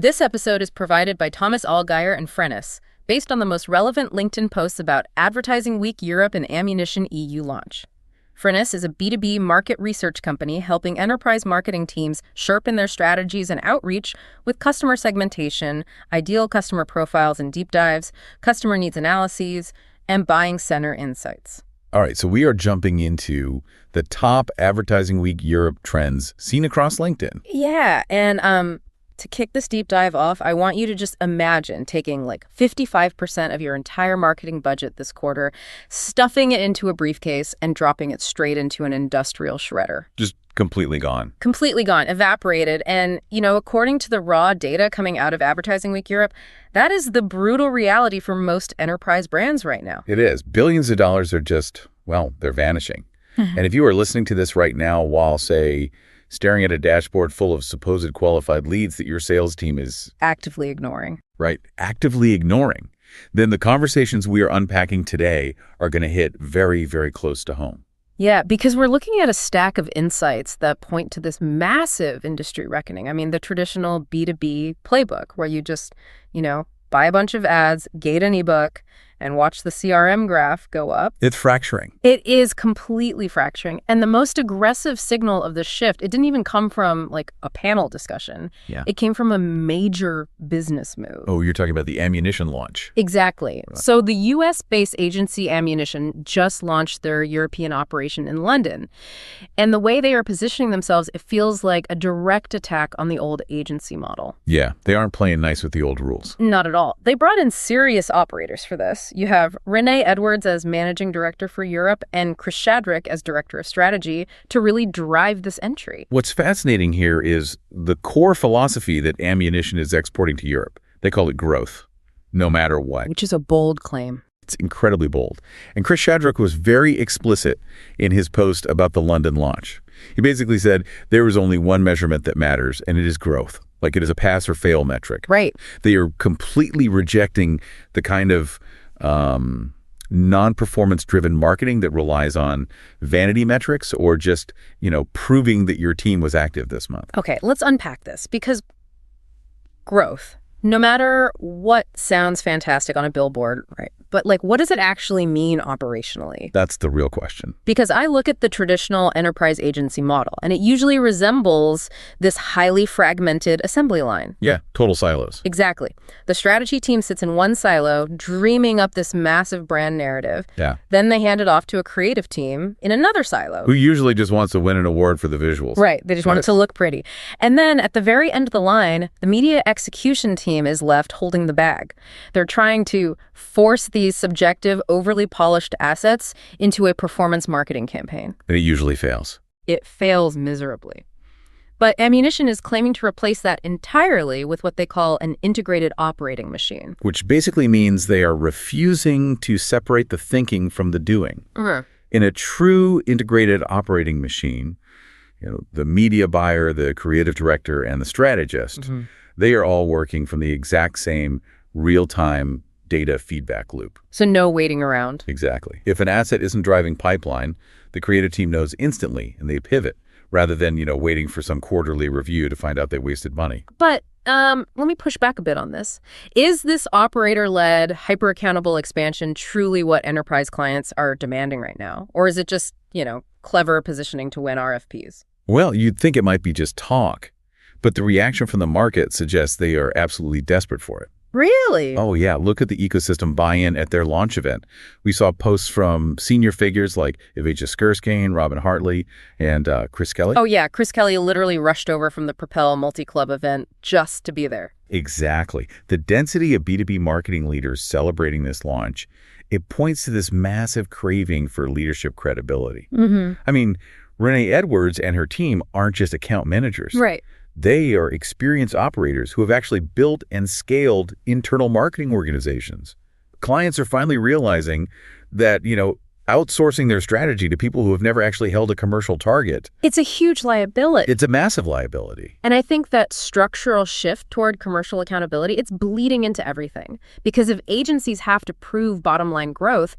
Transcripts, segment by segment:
This episode is provided by Thomas Allgeier and Frennis, based on the most relevant LinkedIn posts about Advertising Week Europe and Ammunition EU launch. Frennis is a B2B market research company helping enterprise marketing teams sharpen their strategies and outreach with customer segmentation, ideal customer profiles and deep dives, customer needs analyses, and buying center insights. All right, so we are jumping into the top Advertising Week Europe trends seen across LinkedIn. Yeah, and to kick this deep dive off, I want you to just imagine taking like 55% of your entire marketing budget this quarter, stuffing it into a briefcase, and dropping it straight into an industrial shredder. Just completely gone. Completely gone, evaporated. And, according to the raw data coming out of Advertising Week Europe, that is the brutal reality for most enterprise brands right now. It is. Billions of dollars are just, well, they're vanishing. And if you are listening to this right now while, say, staring at a dashboard full of supposed qualified leads that your sales team is actively ignoring. Right, actively ignoring, then the conversations we are unpacking today are going to hit very, very close to home. Yeah, because we're looking at a stack of insights that point to this massive industry reckoning. I mean, the traditional B2B playbook where you just, buy a bunch of ads, gate an ebook, and watch the CRM graph go up. It's fracturing. It is completely fracturing. And the most aggressive signal of the shift, it didn't even come from like a panel discussion. Yeah. It came from a major business move. Oh, you're talking about the ammunition launch. Exactly. Right. So the US-based agency Ammunition just launched their European operation in London. And the way they are positioning themselves, it feels like a direct attack on the old agency model. Yeah, they aren't playing nice with the old rules. Not at all. They brought in serious operators for this. You have Renee Edwards as managing director for Europe and Chris Shadrick as director of strategy to really drive this entry. What's fascinating here is the core philosophy that Ammunition is exporting to Europe. They call it growth, no matter what. Which is a bold claim. It's incredibly bold. And Chris Shadrick was very explicit in his post about the London launch. He basically said there is only one measurement that matters, and it is growth. Like it is a pass or fail metric. Right. They are completely rejecting the kind of non-performance-driven marketing that relies on vanity metrics or just, proving that your team was active this month. Okay, let's unpack this because growth, no matter what sounds fantastic on a billboard, right? But what does it actually mean operationally? That's the real question. Because I look at the traditional enterprise agency model, and it usually resembles this highly fragmented assembly line. Yeah, total silos. Exactly. The strategy team sits in one silo, dreaming up this massive brand narrative. Yeah. Then they hand it off to a creative team in another silo. Who usually just wants to win an award for the visuals. Right. They just want it to look pretty. And then at the very end of the line, the media execution team is left holding the bag. They're trying to force these subjective, overly polished assets into a performance marketing campaign. And it usually fails. It fails miserably. But Ammunition is claiming to replace that entirely with what they call an integrated operating machine. Which basically means they are refusing to separate the thinking from the doing. Mm-hmm. In a true integrated operating machine, the media buyer, the creative director, and the strategist, they are all working from the exact same real-time data feedback loop. So no waiting around. Exactly. If an asset isn't driving pipeline, the creative team knows instantly and they pivot rather than, waiting for some quarterly review to find out they wasted money. But let me push back a bit on this. Is this operator-led, hyper-accountable expansion truly what enterprise clients are demanding right now? Or is it just, clever positioning to win RFPs? Well, you'd think it might be just talk, but the reaction from the market suggests they are absolutely desperate for it. Really? Oh, yeah. Look at the ecosystem buy-in at their launch event. We saw posts from senior figures like Evgeny Skirskane, Robin Hartley, and Chris Kelly. Oh, yeah. Chris Kelly literally rushed over from the Propel multi-club event just to be there. Exactly. The density of B2B marketing leaders celebrating this launch, it points to this massive craving for leadership credibility. Mm-hmm. I mean, Renee Edwards and her team aren't just account managers. Right. They are experienced operators who have actually built and scaled internal marketing organizations. Clients are finally realizing that, outsourcing their strategy to people who have never actually held a commercial target. It's a huge liability. It's a massive liability. And I think that structural shift toward commercial accountability, it's bleeding into everything. Because if agencies have to prove bottom line growth,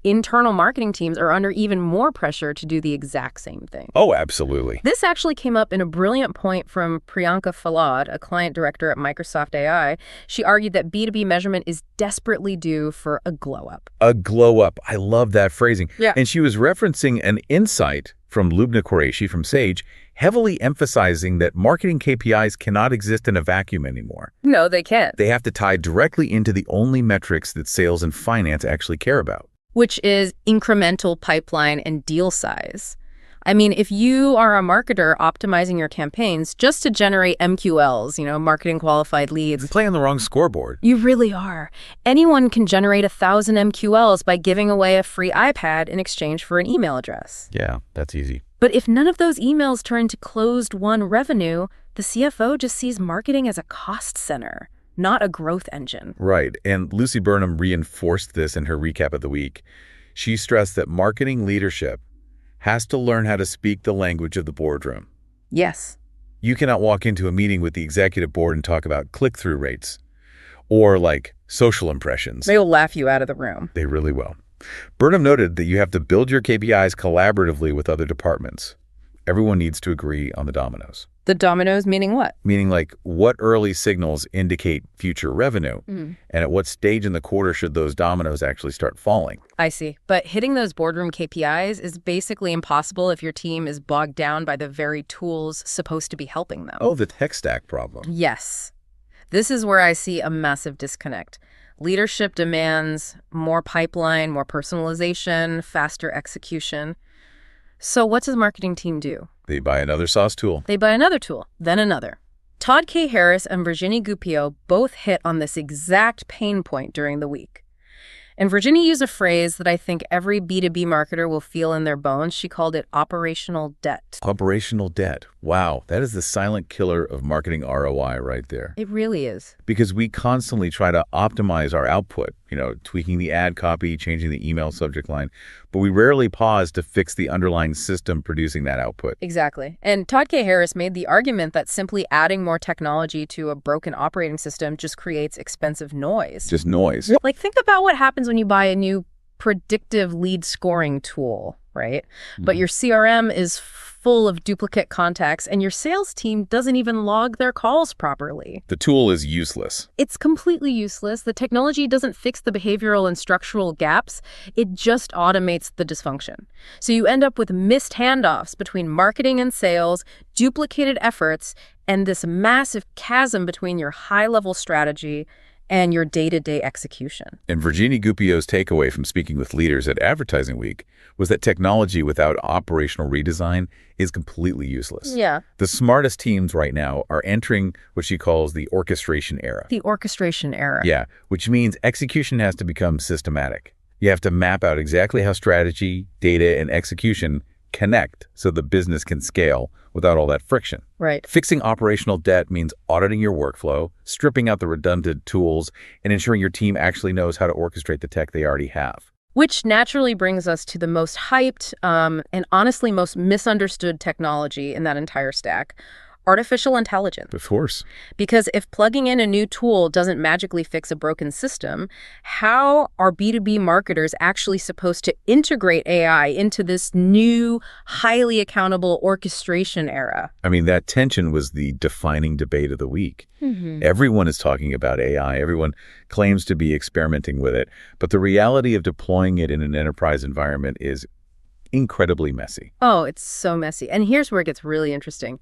internal marketing teams are under even more pressure to do the exact same thing. Oh, absolutely. This actually came up in a brilliant point from Priyanka Falad, a client director at Microsoft AI. She argued that B2B measurement is desperately due for a glow-up. A glow-up. I love that phrasing. Yeah. And she was referencing an insight from Lubna Qureshi from Sage, heavily emphasizing that marketing KPIs cannot exist in a vacuum anymore. No, they can't. They have to tie directly into the only metrics that sales and finance actually care about. Which is incremental pipeline and deal size. I mean, if you are a marketer optimizing your campaigns just to generate MQLs, marketing qualified leads, You play on the wrong scoreboard. you really are. Anyone can generate 1,000 MQLs by giving away a free iPad in exchange for an email address. Yeah, that's easy. But if none of those emails turn to closed-won revenue, the CFO just sees marketing as a cost center, not a growth engine. Right, and Lucy Burnham reinforced this in her recap of the week. She stressed that marketing leadership has to learn how to speak the language of the boardroom. Yes. You cannot walk into a meeting with the executive board and talk about click-through rates or, social impressions. They will laugh you out of the room. They really will. Burnham noted that you have to build your KPIs collaboratively with other departments. Everyone needs to agree on the dominoes. The dominoes meaning what? Meaning, what early signals indicate future revenue, and at what stage in the quarter should those dominoes actually start falling? I see. But hitting those boardroom KPIs is basically impossible if your team is bogged down by the very tools supposed to be helping them. Oh, the tech stack problem. Yes. This is where I see a massive disconnect. Leadership demands more pipeline, more personalization, faster execution. So what does the marketing team do? They buy another sauce tool. They buy another tool, then another. Todd K. Harris and Virginie Gupio both hit on this exact pain point during the week. And Virginie used a phrase that I think every B2B marketer will feel in their bones. She called it operational debt. Operational debt. Wow, that is the silent killer of marketing ROI right there. It really is. Because we constantly try to optimize our output, tweaking the ad copy, changing the email subject line, but we rarely pause to fix the underlying system producing that output. Exactly. And Todd K. Harris made the argument that simply adding more technology to a broken operating system just creates expensive noise. Just noise. Think about what happens when you buy a new predictive lead scoring tool, right? But your CRM is full of duplicate contacts and your sales team doesn't even log their calls properly. The tool is useless. It's completely useless. The technology doesn't fix the behavioral and structural gaps. It just automates the dysfunction. So you end up with missed handoffs between marketing and sales, duplicated efforts, and this massive chasm between your high-level strategy and your day-to-day execution. And Virginie Gupio's takeaway from speaking with leaders at Advertising Week was that technology without operational redesign is completely useless. Yeah. The smartest teams right now are entering what she calls the orchestration era. The orchestration era. Yeah, which means execution has to become systematic. You have to map out exactly how strategy, data, and execution connect so the business can scale without all that friction. Right. Fixing operational debt means auditing your workflow, stripping out the redundant tools, and ensuring your team actually knows how to orchestrate the tech they already have. Which naturally brings us to the most hyped and honestly most misunderstood technology in that entire stack, artificial intelligence. Of course. Because if plugging in a new tool doesn't magically fix a broken system, how are B2B marketers actually supposed to integrate AI into this new, highly accountable orchestration era? I mean, that tension was the defining debate of the week. Everyone is talking about AI. Everyone claims to be experimenting with it. But the reality of deploying it in an enterprise environment is incredibly messy. Oh, it's so messy. And here's where it gets really interesting.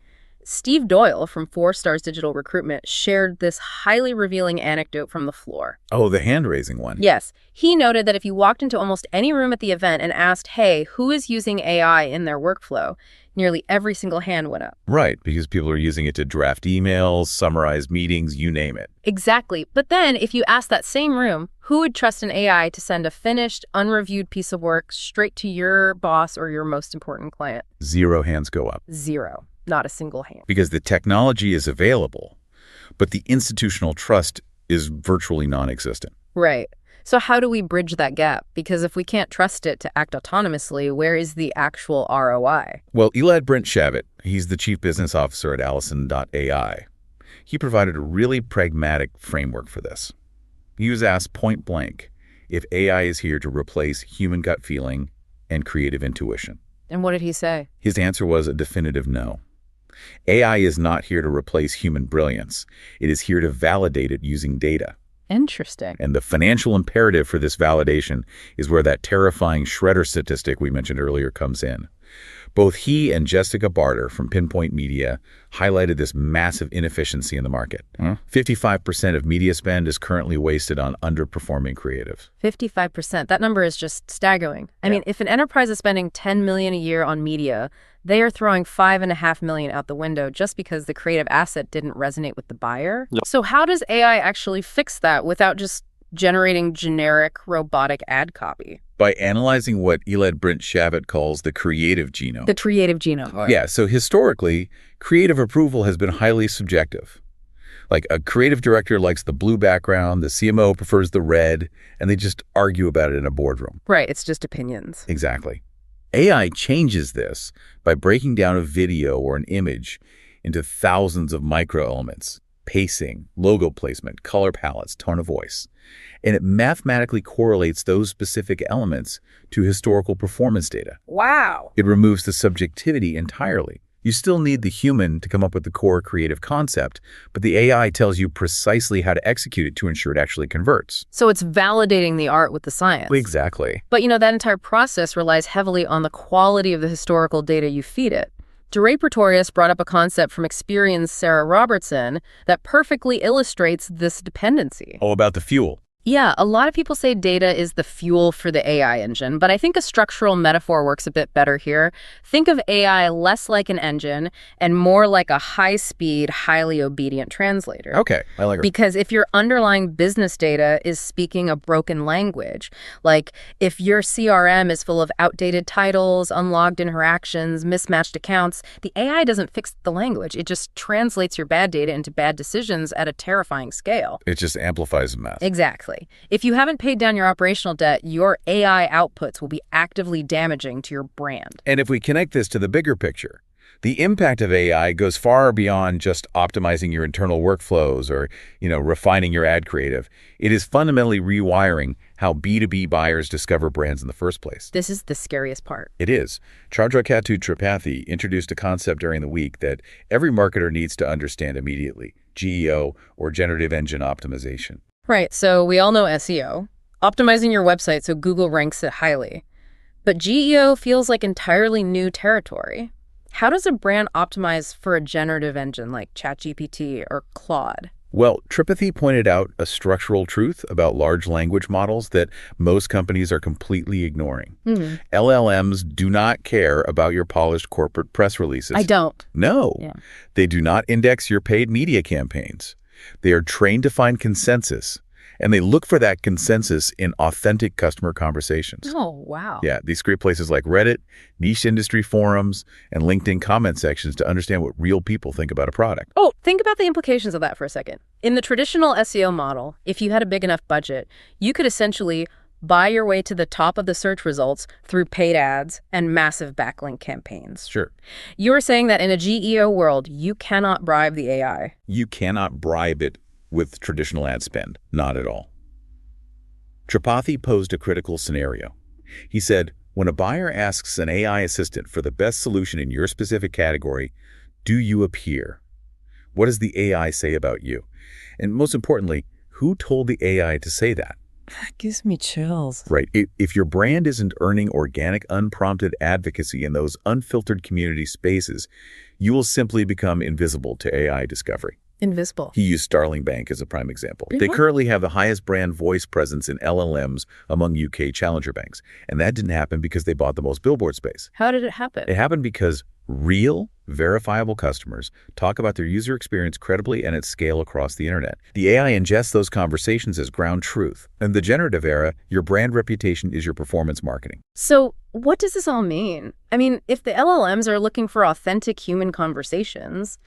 Steve Doyle from 4 Stars Digital Recruitment shared this highly revealing anecdote from the floor. Oh, the hand-raising one. Yes. He noted that if you walked into almost any room at the event and asked, hey, who is using AI in their workflow, nearly every single hand went up. Right, because people are using it to draft emails, summarize meetings, you name it. Exactly. But then if you ask that same room, who would trust an AI to send a finished, unreviewed piece of work straight to your boss or your most important client? 0 hands go up. 0. Not a single hand. Because the technology is available, but the institutional trust is virtually non-existent. Right. So how do we bridge that gap? Because if we can't trust it to act autonomously, where is the actual ROI? Well, Elad Brent Shavit, he's the chief business officer at Allison.ai. He provided a really pragmatic framework for this. He was asked point blank, if AI is here to replace human gut feeling and creative intuition. And what did he say? His answer was a definitive no. AI is not here to replace human brilliance. It is here to validate it using data. Interesting. And the financial imperative for this validation is where that terrifying shredder statistic we mentioned earlier comes in. Both he and Jessica Barter from Pinpoint Media highlighted this massive inefficiency in the market. 55% of media spend is currently wasted on underperforming creative. 55%. That number is just staggering. I mean, if an enterprise is spending $10 million a year on media, they are throwing $5.5 million out the window just because the creative asset didn't resonate with the buyer. Yep. So how does AI actually fix that without just generating generic robotic ad copy? By analyzing what Elad Brint-Shavit calls the creative genome. The creative genome. Right. Yeah, so historically, creative approval has been highly subjective. Like a creative director likes the blue background, the CMO prefers the red, and they just argue about it in a boardroom. Right, it's just opinions. Exactly. AI changes this by breaking down a video or an image into thousands of microelements: pacing, logo placement, color palettes, tone of voice. And it mathematically correlates those specific elements to historical performance data. Wow. It removes the subjectivity entirely. You still need the human to come up with the core creative concept, but the AI tells you precisely how to execute it to ensure it actually converts. So it's validating the art with the science. Exactly. But that entire process relies heavily on the quality of the historical data you feed it. DeRay Pretorius brought up a concept from Experian's Sarah Robertson that perfectly illustrates this dependency. Oh, about the fuel. Yeah, a lot of people say data is the fuel for the AI engine, but I think a structural metaphor works a bit better here. Think of AI less like an engine and more like a high-speed, highly obedient translator. Okay, I like it. Because if your underlying business data is speaking a broken language, like if your CRM is full of outdated titles, unlogged interactions, mismatched accounts, the AI doesn't fix the language. It just translates your bad data into bad decisions at a terrifying scale. It just amplifies the mess. Exactly. If you haven't paid down your operational debt, your AI outputs will be actively damaging to your brand. And if we connect this to the bigger picture, the impact of AI goes far beyond just optimizing your internal workflows or, refining your ad creative. It is fundamentally rewiring how B2B buyers discover brands in the first place. This is the scariest part. It is. Chandrakattu Tripathi introduced a concept during the week that every marketer needs to understand immediately: GEO, or generative engine optimization. Right, so we all know SEO, optimizing your website so Google ranks it highly. But GEO feels like entirely new territory. How does a brand optimize for a generative engine like ChatGPT or Claude? Well, Tripathi pointed out a structural truth about large language models that most companies are completely ignoring. LLMs do not care about your polished corporate press releases. I don't. No. Yeah. They do not index your paid media campaigns. They are trained to find consensus, and they look for that consensus in authentic customer conversations. Oh, wow. Yeah, these great places like Reddit, niche industry forums, and LinkedIn comment sections to understand what real people think about a product. Oh, think about the implications of that for a second. In the traditional SEO model, if you had a big enough budget, you could essentially buy your way to the top of the search results through paid ads and massive backlink campaigns. Sure. You're saying that in a GEO world, you cannot bribe the AI. You cannot bribe it with traditional ad spend. Not at all. Tripathi posed a critical scenario. He said, when a buyer asks an AI assistant for the best solution in your specific category, do you appear? What does the AI say about you? And most importantly, who told the AI to say that? That gives me chills. Right. If your brand isn't earning organic, unprompted advocacy in those unfiltered community spaces, you will simply become invisible to AI discovery. Invisible. He used Starling Bank as a prime example. They currently have the highest brand voice presence in LLMs among UK challenger banks. And that didn't happen because they bought the most billboard space. How did it happen? It happened because real, verifiable customers talk about their user experience credibly and at scale across the internet. The AI ingests those conversations as ground truth. In the generative era, your brand reputation is your performance marketing. So what does this all mean? I mean, if the LLMs are looking for authentic human conversations,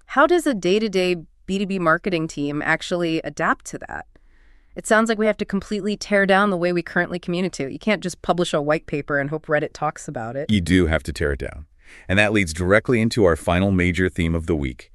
how does a day-to-day B2B marketing team actually adapt to that? It sounds like we have to completely tear down the way we currently communicate. You can't just publish a white paper and hope Reddit talks about it. You do have to tear it down. And that leads directly into our final major theme of the week: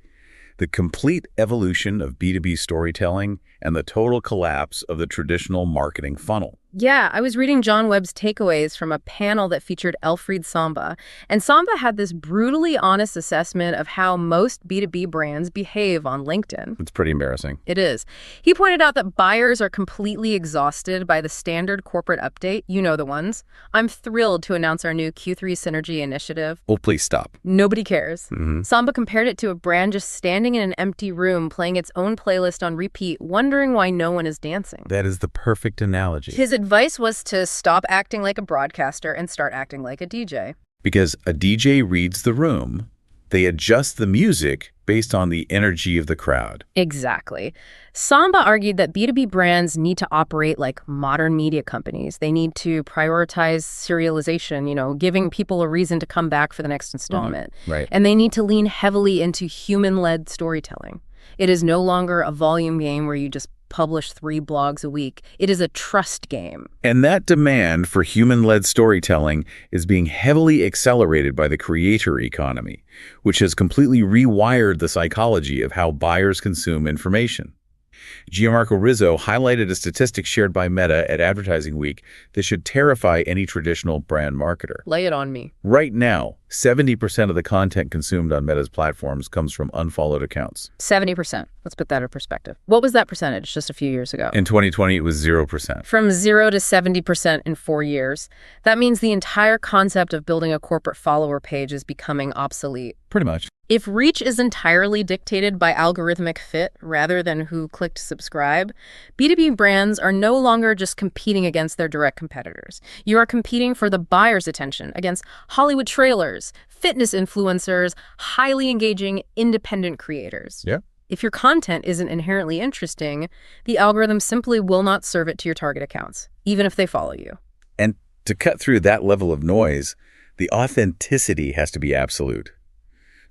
the complete evolution of B2B storytelling and the total collapse of the traditional marketing funnel. Yeah, I was reading John Webb's takeaways from a panel that featured Elfried Samba, and Samba had this brutally honest assessment of how most B2B brands behave on LinkedIn. It's pretty embarrassing. It is. He pointed out that buyers are completely exhausted by the standard corporate update, you know the ones. I'm thrilled to announce our new Q3 Synergy initiative. Oh, please stop. Nobody cares. Samba compared it to a brand just standing in an empty room playing its own playlist on repeat, wondering why no one is dancing. That is the perfect analogy. His advice was to stop acting like a broadcaster and start acting like a DJ. Because a DJ reads the room, they adjust the music based on the energy of the crowd. Exactly. Samba argued that B2B brands need to operate like modern media companies. They need to prioritize serialization, giving people a reason to come back for the next installment. Right. And they need to lean heavily into human-led storytelling. It is no longer a volume game where you just publish 3 blogs a week. It is a trust game. And that demand for human-led storytelling is being heavily accelerated by the creator economy, which has completely rewired the psychology of how buyers consume information. Gianmarco Rizzo highlighted a statistic shared by Meta at Advertising Week that should terrify any traditional brand marketer. Lay it on me. Right now, 70% of the content consumed on Meta's platforms comes from unfollowed accounts. 70%. Let's put that in perspective. What was that percentage just a few years ago? In 2020, it was 0%. From 0 to 70% in 4 years. That means the entire concept of building a corporate follower page is becoming obsolete. Pretty much. If reach is entirely dictated by algorithmic fit rather than who clicked subscribe, B2B brands are no longer just competing against their direct competitors. You are competing for the buyer's attention against Hollywood trailers, fitness influencers, highly engaging independent creators. Yeah. If your content isn't inherently interesting, the algorithm simply will not serve it to your target accounts, even if they follow you. And to cut through that level of noise, the authenticity has to be absolute.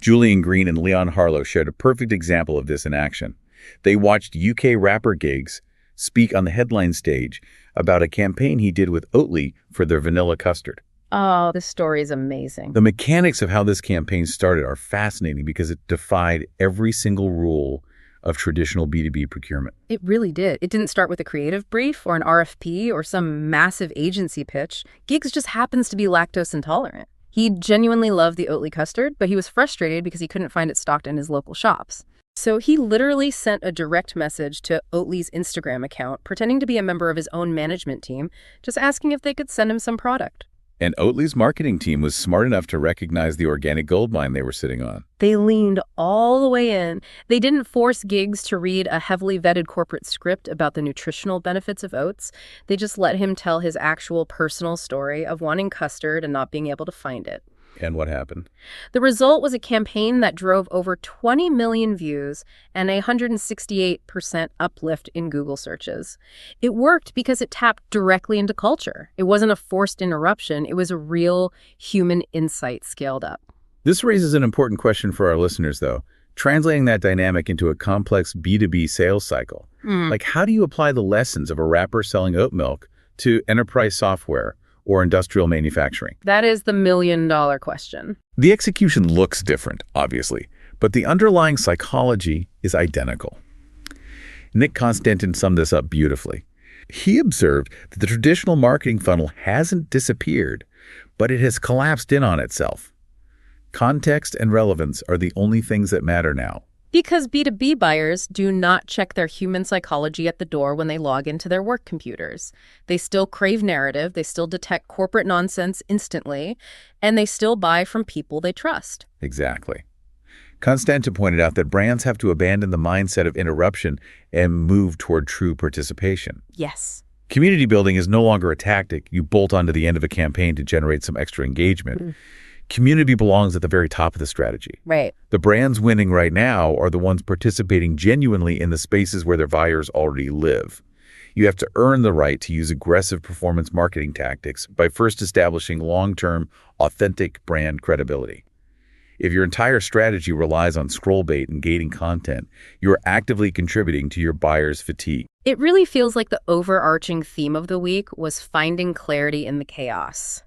Julian Green and Leon Harlow shared a perfect example of this in action. They watched UK rapper Giggs speak on the headline stage about a campaign he did with Oatly for their vanilla custard. Oh, this story is amazing. The mechanics of how this campaign started are fascinating because it defied every single rule of traditional B2B procurement. It really did. It didn't start with a creative brief or an RFP or some massive agency pitch. Giggs just happens to be lactose intolerant. He genuinely loved the Oatly custard, but he was frustrated because he couldn't find it stocked in his local shops. So he literally sent a direct message to Oatly's Instagram account, pretending to be a member of his own management team, just asking if they could send him some product. And Oatly's marketing team was smart enough to recognize the organic goldmine they were sitting on. They leaned all the way in. They didn't force Giggs to read a heavily vetted corporate script about the nutritional benefits of oats. They just let him tell his actual personal story of wanting custard and not being able to find it. And what happened? The result was a campaign that drove over 20 million views and a 168% uplift in Google searches. It worked because it tapped directly into culture. It wasn't a forced interruption. It was a real human insight scaled up. This raises an important question for our listeners, though. Translating that dynamic into a complex B2B sales cycle. Like, how do you apply the lessons of a rapper selling oat milk to enterprise software or industrial manufacturing? That is the million-dollar question. The execution looks different, obviously, but the underlying psychology is identical. Nick Constantin summed this up beautifully. He observed that the traditional marketing funnel hasn't disappeared, but it has collapsed in on itself. Context and relevance are the only things that matter now. Because B2B buyers do not check their human psychology at the door when they log into their work computers. They still crave narrative, they still detect corporate nonsense instantly, and they still buy from people they trust. Exactly. Constantin pointed out that brands have to abandon the mindset of interruption and move toward true participation. Yes. Community building is no longer a tactic you bolt onto the end of a campaign to generate some extra engagement. Community belongs at the very top of the strategy. Right. The brands winning right now are the ones participating genuinely in the spaces where their buyers already live. You have to earn the right to use aggressive performance marketing tactics by first establishing long-term, authentic brand credibility. If your entire strategy relies on scroll bait and gating content, you're actively contributing to your buyers' fatigue. It really feels like the overarching theme of the week was finding clarity in the chaos.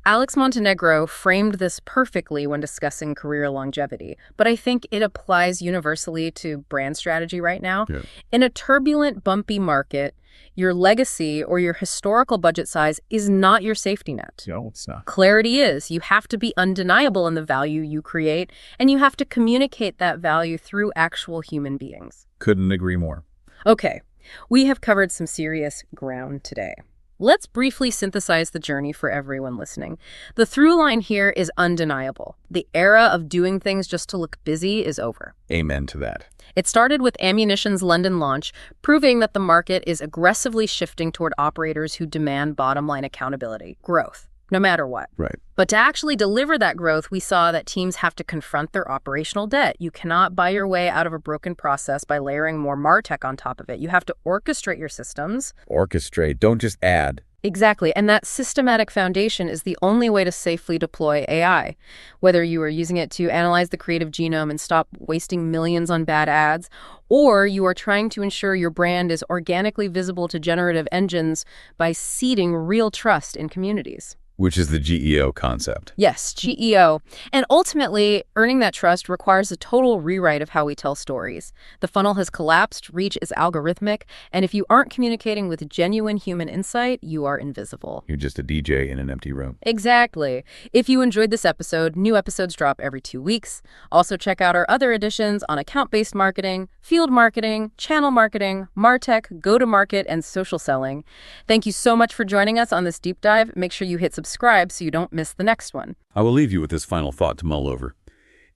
Alex Montenegro framed this perfectly when discussing career longevity, but I think it applies universally to brand strategy right now. Yeah. In a turbulent, bumpy market, your legacy or your historical budget size is not your safety net. No, it's not. Clarity is. You have to be undeniable in the value you create, and you have to communicate that value through actual human beings. Couldn't agree more. Okay, we have covered some serious ground today. Let's briefly synthesize the journey for everyone listening. The through line here is undeniable. The era of doing things just to look busy is over. Amen to that. It started with Ammunition's London launch, proving that the market is aggressively shifting toward operators who demand bottom-line accountability, growth, no matter what. Right. But to actually deliver that growth, we saw that teams have to confront their operational debt. You cannot buy your way out of a broken process by layering more MarTech on top of it. You have to orchestrate your systems. Orchestrate. Don't just add. Exactly. And that systematic foundation is the only way to safely deploy AI. Whether you are using it to analyze the creative genome and stop wasting millions on bad ads, or you are trying to ensure your brand is organically visible to generative engines by seeding real trust in communities. Which is the GEO concept. Yes, GEO. And ultimately, earning that trust requires a total rewrite of how we tell stories. The funnel has collapsed, reach is algorithmic, and if you aren't communicating with genuine human insight, you are invisible. You're just a DJ in an empty room. Exactly. If you enjoyed this episode, new episodes drop every 2 weeks. Also check out our other editions on account-based marketing, field marketing, channel marketing, MarTech, go-to-market, and social selling. Thank you so much for joining us on this deep dive. Make sure you hit subscribe so you don't miss the next one. I will leave you with this final thought to mull over.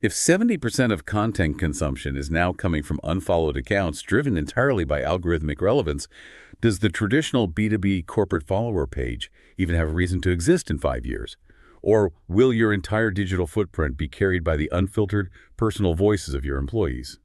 If 70% of content consumption is now coming from unfollowed accounts driven entirely by algorithmic relevance, does the traditional B2B corporate follower page even have a reason to exist in 5 years? Or will your entire digital footprint be carried by the unfiltered, personal voices of your employees?